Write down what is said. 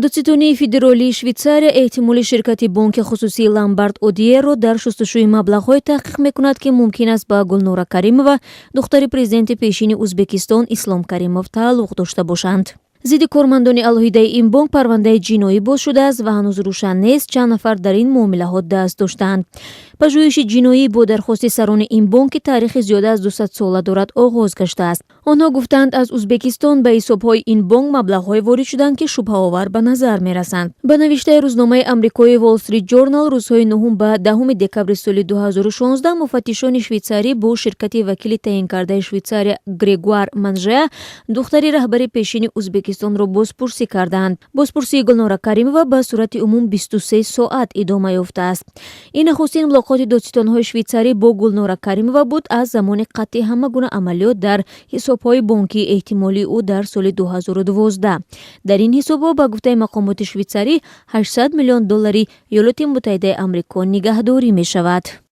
Дудситони федералии Швейцария эҳтимоли ширкати бонки хусусии Ламбард Одиерро дар шустушӯи маблағҳое таҳқиқ мекунад, ки мумкин аст ба Гулнора Каримова, духтари президенти пешини Узбекистон Ислом Каримов тааллуқ дошта бошанд. зидди кормандони алоҳидаи ин бонк парвандаи ҷиноӣ боз шудааст ва ҳанӯз рӯшан нест чанд нафар дар ин муомилаҳо даст доштаанд. пажӯҳиши ҷиноӣ бо дархости сарони ин бонк, ки таърихи зиёда аз 200 сола дорад, оғоз гаштааст. онҳо гуфтанд, аз Узбекистон ба ҳисобҳои ин бонк маблағҳое ворид шуданд, ки шубҳаовар ба назар мерасанд. ба навиштаи рӯзномаи амрикои Wall Street Journal, рӯзҳои 9 ба 10 декабри соли 2016 муфаттишони швейтсарӣ бо ширкати вакили таъинкардаи Швейтсария Грегуар Манжеа, духтари раҳбари пешини Узбекистонро бозпурсӣ карданд. бозпурсии Гулнора Каримова ба сурати умум 23 соат идома ёфтааст. ин нахустин мулоқоти додситонҳои швейтсарӣ бо Гулнора Каримова буд аз замони қатъи ҳама гуна амалиёт дар ҳисобҳои бонкии эҳтимолии ӯ дар соли 2012. дар ин ҳисобҳо ба гуфтаи мақомоти швейтсарӣ $800 миллион Иёлоти Муттаҳидаи Амрико нигаҳдорӣ мешавад.